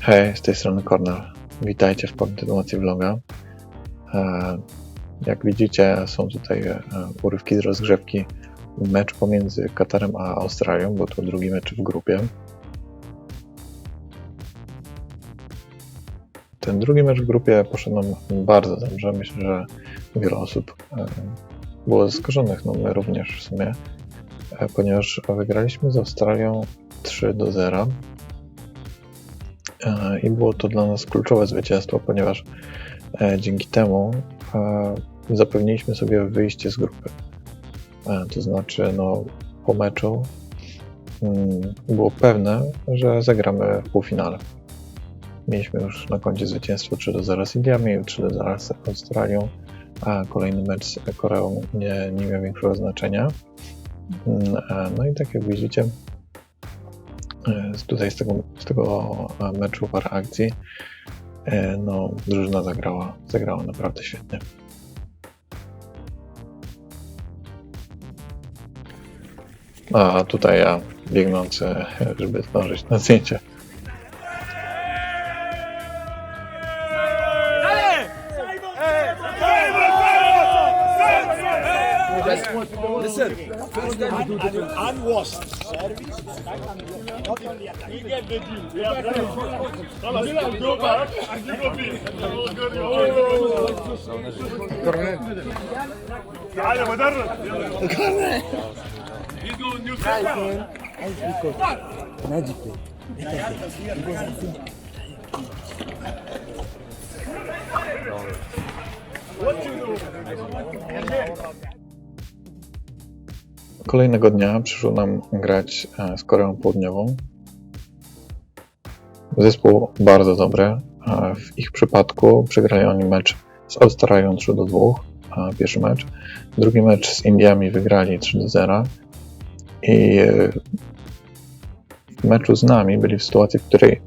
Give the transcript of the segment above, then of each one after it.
Hej, z tej strony Kornel. Witajcie w kontynuacji vloga. Jak widzicie, są tutaj urywki z rozgrzewki meczu pomiędzy Katarem a Australią, bo to drugi mecz w grupie. Ten drugi mecz w grupie poszedł nam bardzo dobrze. Myślę, że wiele osób było zaskoczonych, no my również w sumie, ponieważ wygraliśmy z Australią 3-0. I było to dla nas kluczowe zwycięstwo, ponieważ dzięki temu zapewniliśmy sobie wyjście z grupy. To znaczy, po meczu było pewne, że zagramy w półfinale. Mieliśmy już na koncie zwycięstwo 3-0 z Indiami, 3-0 z Australią, a kolejny mecz z Koreą nie miał większego znaczenia. No i tak jak widzicie, tutaj z tego meczu parę akcji, drużyna zagrała naprawdę świetnie. A tutaj ja biegnący, żeby zdążyć na zdjęcie. Listen, first time you do the unwashed service. You get the deal. We are ready. Go back and you go big. تعال مدرب. He's going new system. Magically. What you do? Kolejnego dnia przyszło nam grać z Koreą Południową. Zespół bardzo dobry. W ich przypadku przegrali oni mecz z Australią 3-2, pierwszy mecz. Drugi mecz z Indiami wygrali 3-0 i w meczu z nami byli w sytuacji, w której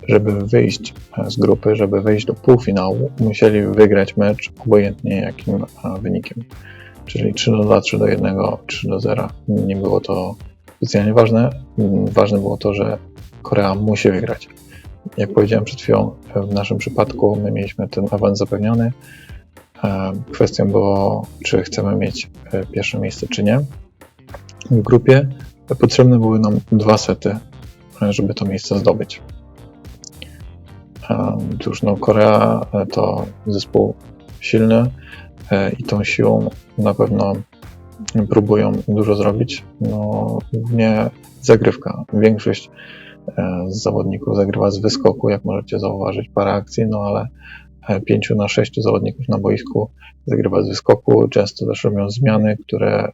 żeby wyjść z grupy, żeby wejść do półfinału, musieli wygrać mecz obojętnie jakim wynikiem. Czyli 3-2, 3-1, 3-0. Nie było to specjalnie ważne. Ważne było to, że Korea musi wygrać. Jak powiedziałem przed chwilą, w naszym przypadku my mieliśmy ten awans zapewniony. Kwestią było, czy chcemy mieć pierwsze miejsce, czy nie. W grupie potrzebne były nam 2 sety, żeby to miejsce zdobyć. Cóż, Korea to zespół silny i tą siłą na pewno próbują dużo zrobić. Głównie zagrywka. Większość z zawodników zagrywa z wyskoku, jak możecie zauważyć, parę akcji, ale 5 na 6 zawodników na boisku zagrywa z wyskoku. Często też robią zmiany, które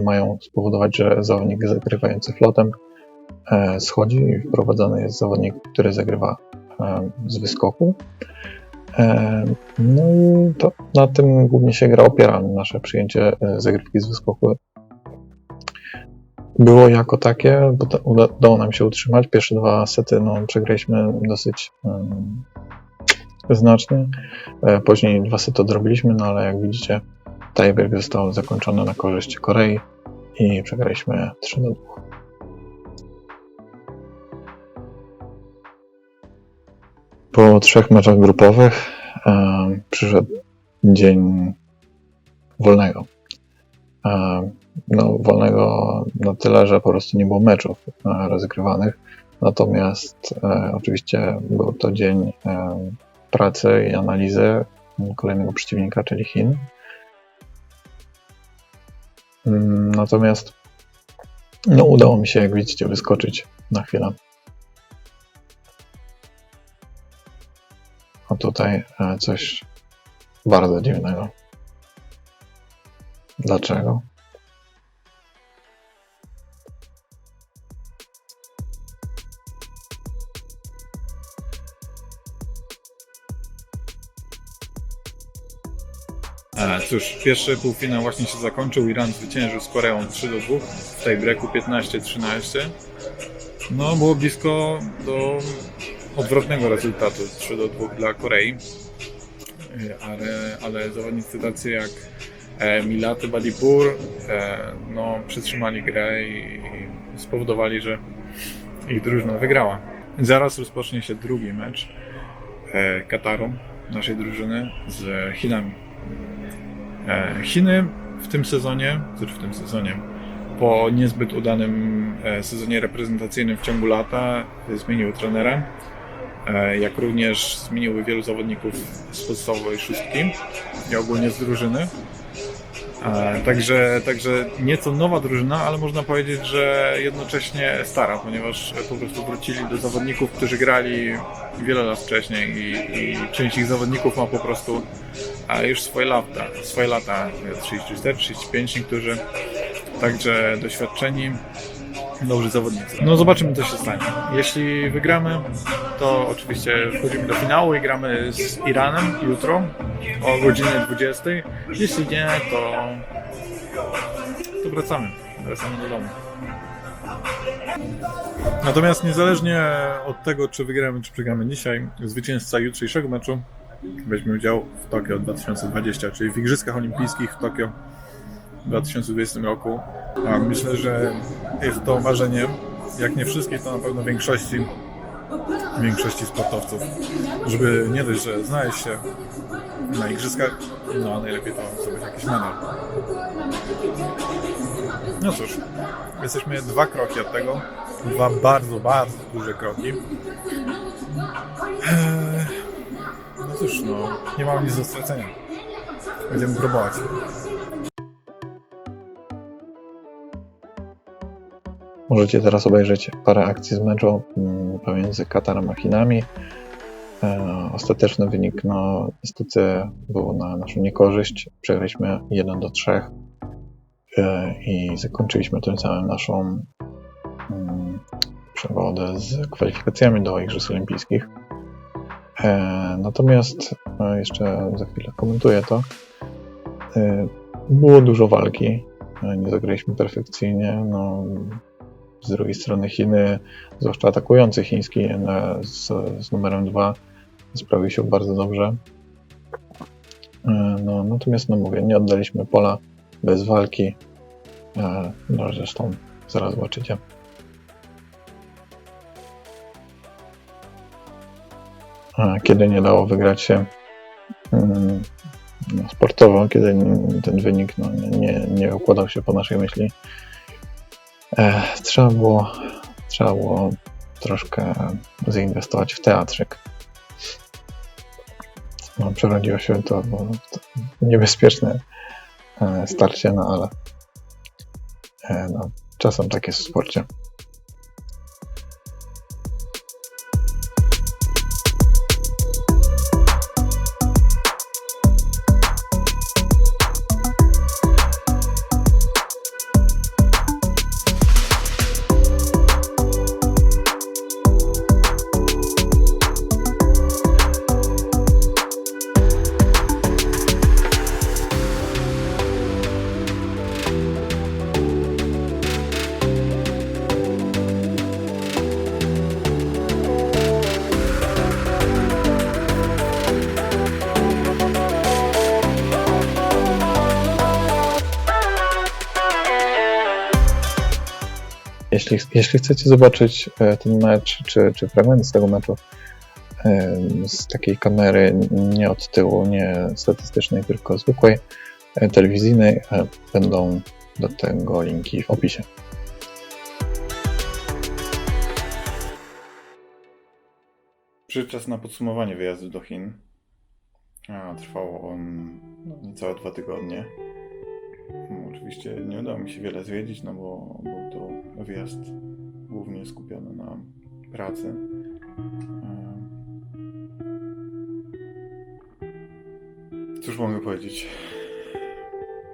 mają spowodować, że zawodnik zagrywający flotem schodzi i wprowadzany jest zawodnik, który zagrywa z wyskoku. No i to na tym głównie się gra opiera. Nasze przyjęcie zagrywki z wyskoku było jako takie, bo udało nam się utrzymać. Pierwsze 2 sety przegraliśmy dosyć znacznie. Później 2 sety odrobiliśmy, ale jak widzicie, tiebreak został zakończony na korzyść Korei i przegraliśmy 3-2. Po 3 meczach grupowych przyszedł dzień wolnego. Wolnego na tyle, że po prostu nie było meczów rozgrywanych. Natomiast oczywiście był to dzień pracy i analizy kolejnego przeciwnika, czyli Chin. Natomiast udało mi się, jak widzicie, wyskoczyć na chwilę. A tutaj coś bardzo dziwnego. Dlaczego? Cóż, pierwszy półfinał właśnie się zakończył. Iran zwyciężył z Koreą 3-2 w tiebreaku 15-13. Było blisko do odwrotnego rezultatu 3-2 dla Korei, ale zawodnicy tacy jak Milaty Badipur przytrzymali grę i spowodowali, że ich drużyna wygrała. Zaraz rozpocznie się drugi mecz Kataru, naszej drużyny, z Chinami. Chiny w tym sezonie, po niezbyt udanym sezonie reprezentacyjnym w ciągu lata zmieniły trenera, jak również zmieniły wielu zawodników z podstawowej szóstki i ogólnie z drużyny. Także nieco nowa drużyna, ale można powiedzieć, że jednocześnie stara, ponieważ po prostu wrócili do zawodników, którzy grali wiele lat wcześniej i część ich zawodników ma po prostu już swoje lata 34, 35 niektórzy, także doświadczeni, dobrzy zawodnicy. No zobaczymy, co się stanie. Jeśli wygramy, to oczywiście wchodzimy do finału i gramy z Iranem jutro o godzinie 20. Jeśli nie, to wracamy do domu. Natomiast niezależnie od tego, czy wygramy, czy przegramy dzisiaj, zwycięzca jutrzejszego meczu weźmie udział w Tokio 2020, czyli w Igrzyskach Olimpijskich w Tokio w 2020 roku. Myślę, że jest to marzenie, jak nie wszystkich, to na pewno większości sportowców, żeby nie dość, że znaleźć się na igrzyskach, no a najlepiej to zrobić jakiś medal. No cóż, jesteśmy 2 kroki od tego, 2 bardzo, bardzo duże kroki. No cóż, nie mamy nic do stracenia. Będziemy próbować. Możecie teraz obejrzeć parę akcji z meczu pomiędzy Katarem a Chinami. Ostateczny wynik niestety był na naszą niekorzyść. Przegraliśmy 1-3 i zakończyliśmy tym samym naszą przygodę z kwalifikacjami do Igrzysk Olimpijskich. Natomiast jeszcze za chwilę komentuję to. Było dużo walki, nie zagraliśmy perfekcyjnie. Z drugiej strony Chiny, zwłaszcza atakujący chiński z numerem 2, sprawił się bardzo dobrze. Natomiast mówię, nie oddaliśmy pola bez walki. Zresztą zaraz zobaczycie. Kiedy nie dało wygrać się sportowo, kiedy ten wynik nie układał się po naszej myśli, trzeba było troszkę zainwestować w teatrzyk. Przerodziło się to w niebezpieczne starcie, ale czasem tak jest w sporcie. Jeśli chcecie zobaczyć ten mecz, czy fragmenty z tego meczu z takiej kamery nie od tyłu, nie statystycznej, tylko zwykłej, telewizyjnej, będą do tego linki w opisie. Przyszedł czas na podsumowanie wyjazdu do Chin. Trwało on niecałe 2 tygodnie. Oczywiście nie udało mi się wiele zwiedzić, bo był to wyjazd głównie skupiony na pracy. Cóż mogę powiedzieć?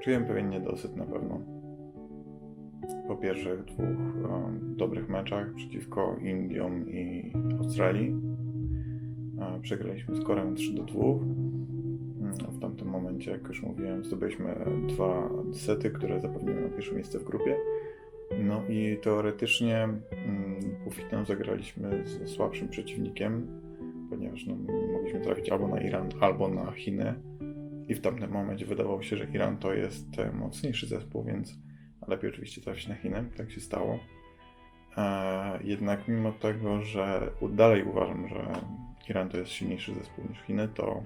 Czuję pewien niedosyt na pewno. Po pierwszych 2 dobrych meczach przeciwko Indiom i Australii. Przegraliśmy skorem 3-2. W tamtym momencie, jak już mówiłem, zdobyliśmy 2 sety, które zapewniły nam pierwsze miejsce w grupie. No i teoretycznie półfinał zagraliśmy z słabszym przeciwnikiem, ponieważ mogliśmy trafić albo na Iran, albo na Chiny. I w tamtym momencie wydawało się, że Iran to jest mocniejszy zespół, więc lepiej oczywiście trafić na Chiny. Tak się stało. Jednak mimo tego, że dalej uważam, że Iran to jest silniejszy zespół niż Chiny, to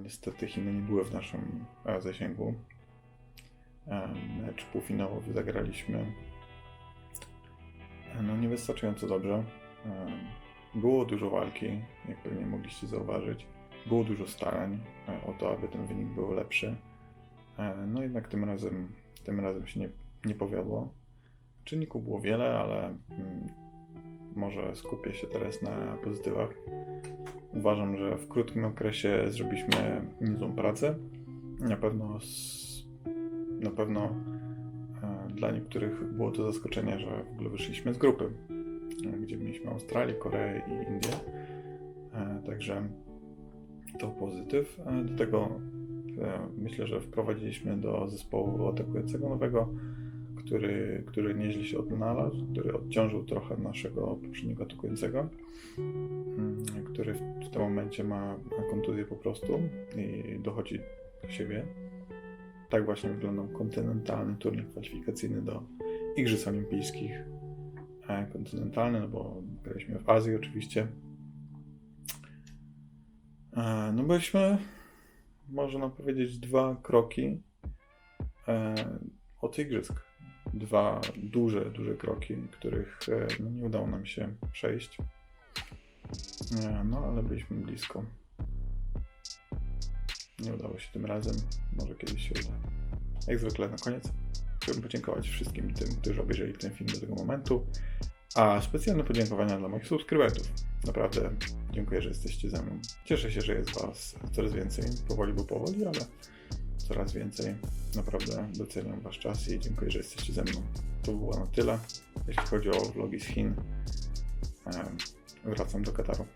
niestety Chiny nie były w naszym zasięgu. Mecz półfinałowy zagraliśmy niewystarczająco dobrze. Było dużo walki, jak pewnie mogliście zauważyć. Było dużo starań o to, aby ten wynik był lepszy. No jednak tym razem się nie powiodło. Czynników było wiele, ale może skupię się teraz na pozytywach. Uważam, że w krótkim okresie zrobiliśmy niezłą pracę. Na pewno dla niektórych było to zaskoczenie, że w ogóle wyszliśmy z grupy, gdzie mieliśmy Australię, Koreę i Indię. Także to pozytyw. Do tego myślę, że wprowadziliśmy do zespołu atakującego nowego, który nieźle się odnalazł, który odciążył trochę naszego poprzedniego atakującego, który w tym momencie ma kontuzję po prostu i dochodzi do siebie. Tak właśnie wyglądał kontynentalny turniej kwalifikacyjny do Igrzysk Olimpijskich. Kontynentalny, no bo graliśmy w Azji oczywiście. No byliśmy, można powiedzieć, 2 kroki od igrzysk. 2 duże kroki, których nie udało nam się przejść. No ale byliśmy blisko. Nie udało się tym razem, może kiedyś się uda. Jak zwykle na koniec chciałbym podziękować wszystkim tym, którzy obejrzeli ten film do tego momentu, a specjalne podziękowania dla moich subskrybentów. Naprawdę dziękuję, że jesteście ze mną. Cieszę się, że jest Was coraz więcej, powoli, ale coraz więcej. Naprawdę doceniam Wasz czas i dziękuję, że jesteście ze mną. To było na tyle, jeśli chodzi o vlogi z Chin. Wracam do Kataru.